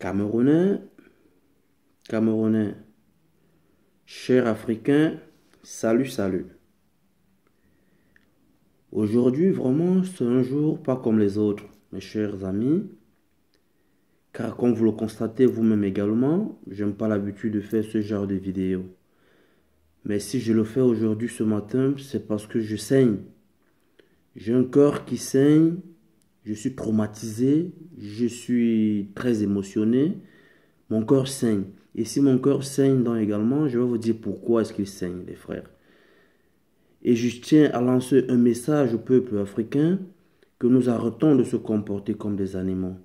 Camerounais, Camerounais, chers Africains, salut, salut. Aujourd'hui, vraiment, c'est un jour pas comme les autres, mes chers amis, car comme vous le constatez vous-même également, je n'ai pas l'habitude de faire ce genre de vidéo. Mais si je le fais aujourd'hui, ce matin, c'est parce que je saigne. J'ai un cœur qui saigne, je suis traumatisé, je suis très émotionné, mon cœur saigne. Et si mon cœur saigne donc également, je vais vous dire pourquoi est-ce qu'il saigne, les frères. Et je tiens à lancer un message au peuple africain que nous arrêtons de se comporter comme des animaux.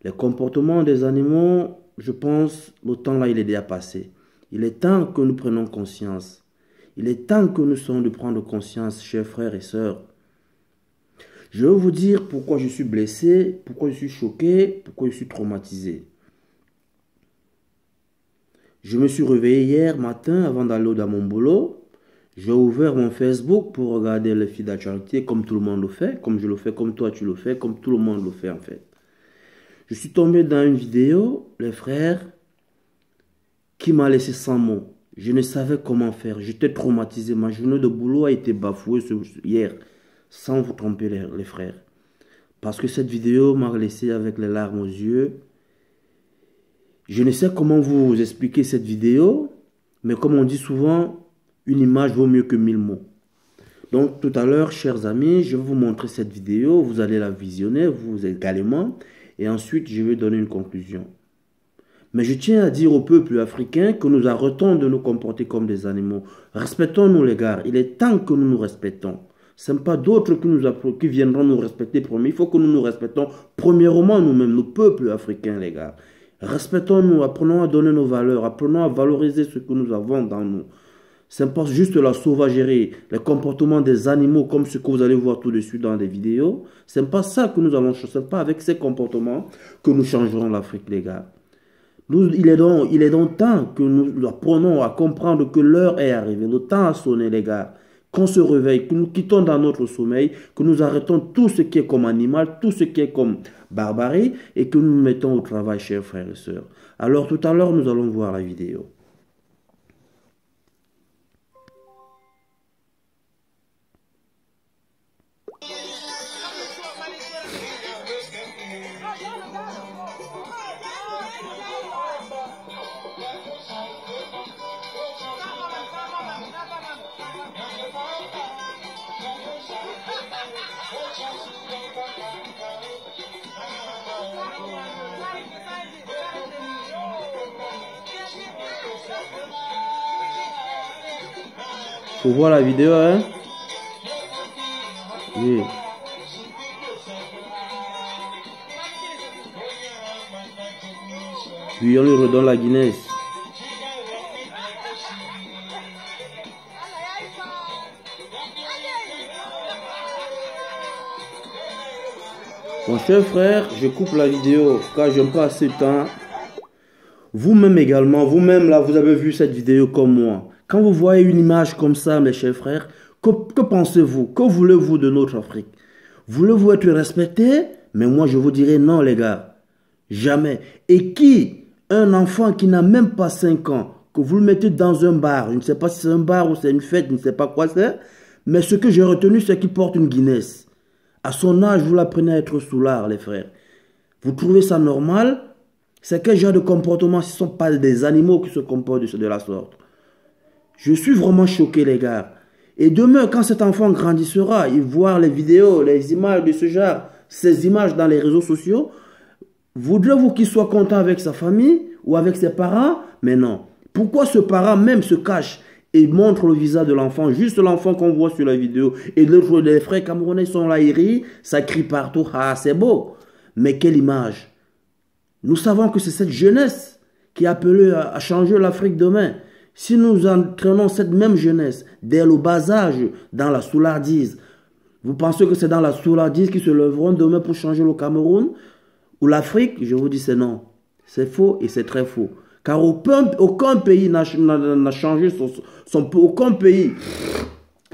Les comportements des animaux, je pense, le temps là, il est déjà passé. Il est temps que nous prenions conscience. Il est temps que nous soyons de prendre conscience, chers frères et sœurs. Je vais vous dire pourquoi je suis blessé, pourquoi je suis choqué, pourquoi je suis traumatisé. Je me suis réveillé hier matin avant d'aller dans mon boulot. J'ai ouvert mon Facebook pour regarder les fils d'actualité comme tout le monde le fait, comme je le fais, comme toi tu le fais, comme tout le monde le fait en fait. Je suis tombé dans une vidéo, les frères, qui m'a laissé sans mots. Je ne savais comment faire. J'étais traumatisé. Ma journée de boulot a été bafouée hier, sans vous tromper les frères. Parce que cette vidéo m'a laissé avec les larmes aux yeux. Je ne sais comment vous expliquer cette vidéo, mais comme on dit souvent, une image vaut mieux que 1000 mots. Donc tout à l'heure, chers amis, je vais vous montrer cette vidéo. Vous allez la visionner, vous également. Et ensuite, je vais donner une conclusion. Mais je tiens à dire au peuple africain que nous arrêtons de nous comporter comme des animaux. Respectons-nous les gars. Il est temps que nous nous respectons. Ce n'est pas d'autres qui viendront nous respecter premier. Il faut que nous nous respectons premièrement nous-mêmes, le peuple africain les gars. Respectons-nous, apprenons à donner nos valeurs, apprenons à valoriser ce que nous avons dans nous. Ce n'est pas juste la sauvagerie, les comportements des animaux comme ce que vous allez voir tout de suite dans les vidéos. Ce n'est pas ça que nous allons changer. Ce n'est pas avec ces comportements que nous changerons l'Afrique les gars. Il est donc temps que nous apprenons à comprendre que l'heure est arrivée. Le temps a sonné, les gars. Qu'on se réveille, que nous quittons dans notre sommeil, que nous arrêtons tout ce qui est comme animal, tout ce qui est comme barbarie, et que nous nous mettons au travail, chers frères et sœurs. Alors, tout à l'heure, nous allons voir la vidéo. Faut voir la vidéo, hein? Oui. Puis on lui redonne la Guinness. Mon cher frère, je coupe la vidéo car je n'ai pas assez de temps. Vous-même également, vous-même là, vous avez vu cette vidéo comme moi. Quand vous voyez une image comme ça, mes chers frères, que pensez-vous? Que voulez-vous de notre Afrique? Voulez-vous être respecté? Mais moi, je vous dirais non, les gars. Jamais. Et qui, un enfant qui n'a même pas 5 ans, que vous le mettez dans un bar, je ne sais pas si c'est un bar ou c'est une fête, je ne sais pas quoi c'est, mais ce que j'ai retenu, c'est qu'il porte une Guinness. À son âge, vous l'apprenez à être soulard, les frères. Vous trouvez ça normal? C'est quel genre de comportement? Ce ne sont pas des animaux qui se comportent de la sorte. Je suis vraiment choqué, les gars. Et demain, quand cet enfant grandissera, il voit les vidéos, les images de ce genre, ces images dans les réseaux sociaux, voudrez-vous qu'il soit content avec sa famille ou avec ses parents? Mais non. Pourquoi ce parent même se cache et montre le visage de l'enfant, juste l'enfant qu'on voit sur la vidéo, et les frères camerounais sont là, ils rient, ça crie partout, ah c'est beau. Mais quelle image! Nous savons que c'est cette jeunesse qui est appelée à changer l'Afrique demain. Si nous entraînons cette même jeunesse dès le bas âge dans la soulardise, vous pensez que c'est dans la soulardise qu'ils se lèveront demain pour changer le Cameroun ou l'Afrique? Je vous dis c'est non. C'est faux et c'est très faux. Car aucun pays n'a changé aucun pays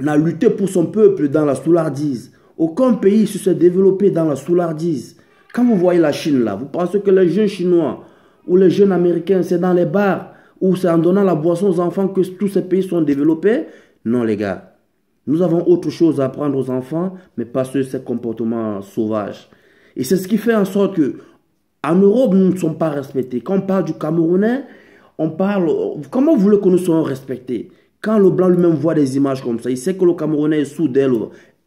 n'a lutté pour son peuple dans la soulardise. Aucun pays se s'est développé dans la soulardise. Quand vous voyez la Chine là, vous pensez que les jeunes Chinois ou les jeunes Américains, c'est dans les bars ou c'est en donnant la boisson aux enfants que tous ces pays sont développés? Non les gars, nous avons autre chose à apprendre aux enfants, mais pas ces comportements sauvages. Et c'est ce qui fait en sorte que en Europe, nous ne sommes pas respectés. Quand on parle du Camerounais, on parle... Comment vous voulez que nous soyons respectés? Quand le blanc lui-même voit des images comme ça, il sait que le Camerounais est sous d'elle.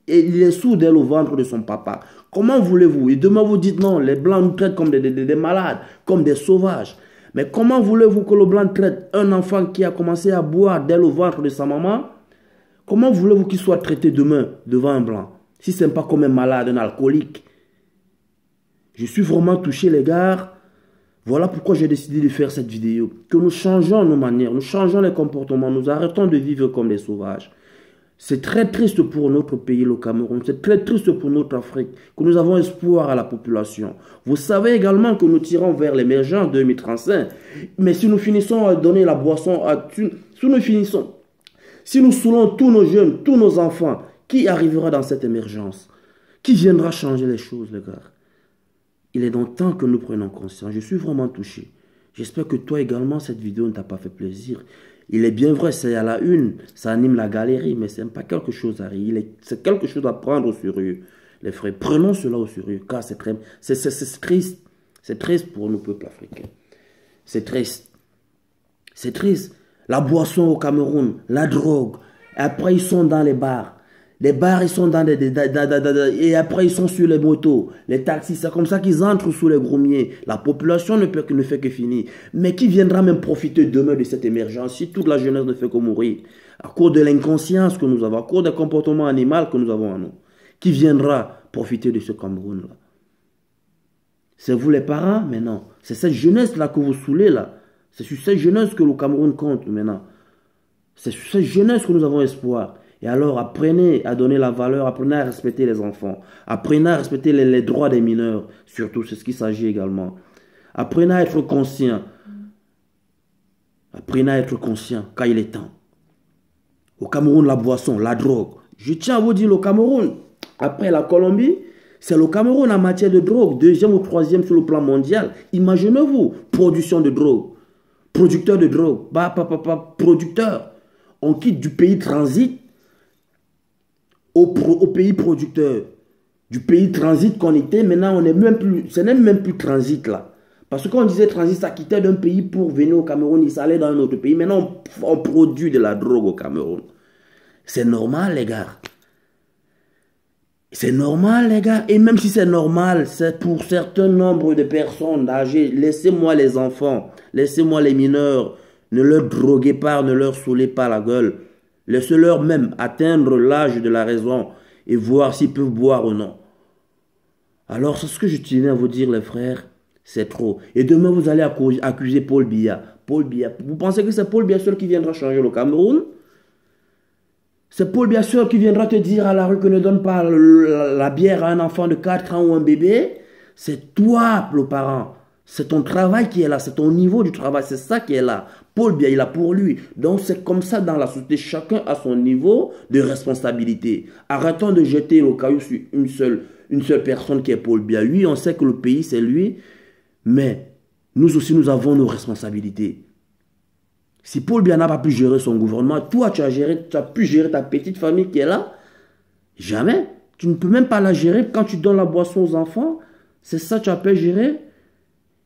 Et il est sous d'elle au ventre de son papa. Comment voulez-vous? Et demain vous dites non, les blancs nous traitent comme des malades, comme des sauvages. Mais comment voulez-vous que le blanc traite un enfant qui a commencé à boire d'elle au ventre de sa maman? Comment voulez-vous qu'il soit traité demain devant un blanc? Si ce n'est pas comme un malade, un alcoolique. Je suis vraiment touché les gars. Voilà pourquoi j'ai décidé de faire cette vidéo. Que nous changeons nos manières, nous changeons les comportements, nous arrêtons de vivre comme des sauvages. C'est très triste pour notre pays, le Cameroun. C'est très triste pour notre Afrique, que nous avons espoir à la population. Vous savez également que nous tirons vers l'émergence en 2035. Mais si nous finissons à donner la boisson à... Si nous saoulons tous nos jeunes, tous nos enfants, qui arrivera dans cette émergence? Qui viendra changer les choses, les gars? Il est donc temps que nous prenions conscience. Je suis vraiment touché. J'espère que toi également, cette vidéo ne t'a pas fait plaisir. Il est bien vrai, c'est à la une, ça anime la galerie, mais ce n'est pas quelque chose à rire. C'est quelque chose à prendre au sérieux. Les frères, prenons cela au sérieux, car c'est triste. C'est triste pour nos peuples africains. C'est triste. C'est triste. La boisson au Cameroun, la drogue. Après, ils sont dans les bars. Les bars, ils sont dans et après, ils sont sur les motos, les taxis. C'est comme ça qu'ils entrent sous les groumiers. La population ne fait que finir. Mais qui viendra même profiter demain de cette émergence si toute la jeunesse ne fait que mourir? À cause de l'inconscience que nous avons, à cause des comportements animaux que nous avons en nous. Qui viendra profiter de ce Cameroun-là? C'est vous les parents? Mais non. C'est cette jeunesse-là que vous saoulez là. C'est sur cette jeunesse que le Cameroun compte maintenant. C'est sur cette jeunesse que nous avons espoir. Et alors, apprenez à donner la valeur, apprenez à respecter les enfants, apprenez à respecter les droits des mineurs, surtout, c'est ce qu'il s'agit également. Apprenez à être conscient. Apprenez à être conscient quand il est temps. Au Cameroun, la boisson, la drogue. Je tiens à vous dire, le Cameroun, après la Colombie, c'est le Cameroun en matière de drogue, deuxième ou troisième sur le plan mondial. Imaginez-vous, production de drogue, producteur de drogue, producteur. On quitte du pays transit au pays producteur. Du pays transit qu'on était, maintenant on n'est même plus, ce n'est même plus transit là. Parce que quand on disait transit, ça quittait d'un pays pour venir au Cameroun, il s'allait dans un autre pays. Maintenant on produit de la drogue au Cameroun. C'est normal les gars. C'est normal les gars. Et même si c'est normal, c'est pour certains nombres de personnes âgées. Laissez-moi les enfants, laissez-moi les mineurs. Ne leur droguez pas, ne leur saoulez pas la gueule. Laissez-leur même atteindre l'âge de la raison et voir s'ils peuvent boire ou non. Alors, c'est ce que je tenais à vous dire, les frères. C'est trop. Et demain, vous allez accuser Paul Biya. Paul Biya. Vous pensez que c'est Paul Biya seul qui viendra changer le Cameroun? C'est Paul Biya seul qui viendra te dire à la rue que ne donne pas la bière à un enfant de 4 ans ou un bébé? C'est toi, le parent. C'est ton travail qui est là, c'est ton niveau du travail, c'est ça qui est là. Paul Biya, il a pour lui. Donc c'est comme ça dans la société, chacun a son niveau de responsabilité. Arrêtons de jeter le caillou sur une seule personne qui est Paul Biya. Lui, on sait que le pays c'est lui, mais nous aussi nous avons nos responsabilités. Si Paul Biya n'a pas pu gérer son gouvernement, toi tu as pu gérer ta petite famille qui est là? Jamais. Tu ne peux même pas la gérer quand tu donnes la boisson aux enfants. C'est ça que tu appelles gérer?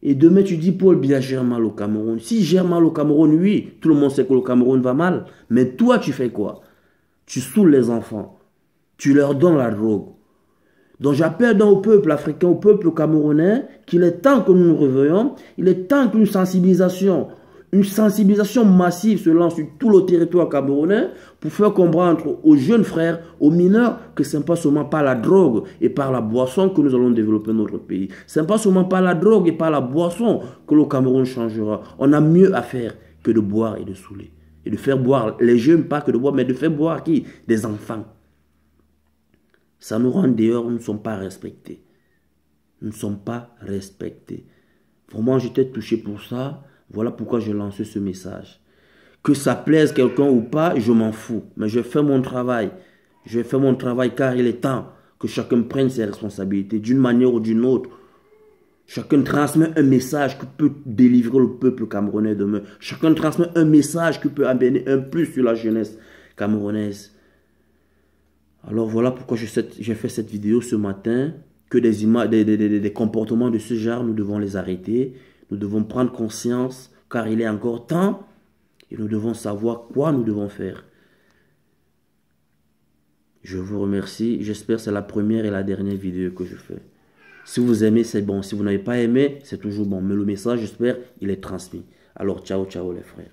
Et demain, tu dis, Paul Biya gère mal au Cameroun. Si gère mal au Cameroun, oui, tout le monde sait que le Cameroun va mal. Mais toi, tu fais quoi? Tu saoules les enfants. Tu leur donnes la drogue. Donc j'appelle au peuple africain, au peuple camerounais, qu'il est temps que nous nous réveillons. Il est temps qu'une sensibilisation massive se lance sur tout le territoire camerounais pour faire comprendre aux jeunes frères, aux mineurs, que ce n'est pas seulement par la drogue et par la boisson que nous allons développer notre pays. Ce n'est pas seulement par la drogue et par la boisson que le Cameroun changera. On a mieux à faire que de boire et de saouler. Et de faire boire les jeunes, pas que de boire, mais de faire boire qui? Des enfants. Ça nous rend dehors, nous ne sommes pas respectés. Nous ne sommes pas respectés. Vraiment, j'étais touché pour ça. Voilà pourquoi j'ai lancé ce message. Que ça plaise quelqu'un ou pas, je m'en fous. Mais je fais mon travail. Je fais mon travail car il est temps que chacun prenne ses responsabilités d'une manière ou d'une autre. Chacun transmet un message que peut délivrer le peuple camerounais demain. Chacun transmet un message qui peut amener un plus sur la jeunesse camerounaise. Alors voilà pourquoi j'ai fait cette vidéo ce matin. Que des comportements de ce genre, nous devons les arrêter. Nous devons prendre conscience car il est encore temps. Et nous devons savoir quoi nous devons faire. Je vous remercie. J'espère que c'est la première et la dernière vidéo que je fais. Si vous aimez, c'est bon. Si vous n'avez pas aimé, c'est toujours bon. Mais le message, j'espère, il est transmis. Alors, ciao, ciao les frères.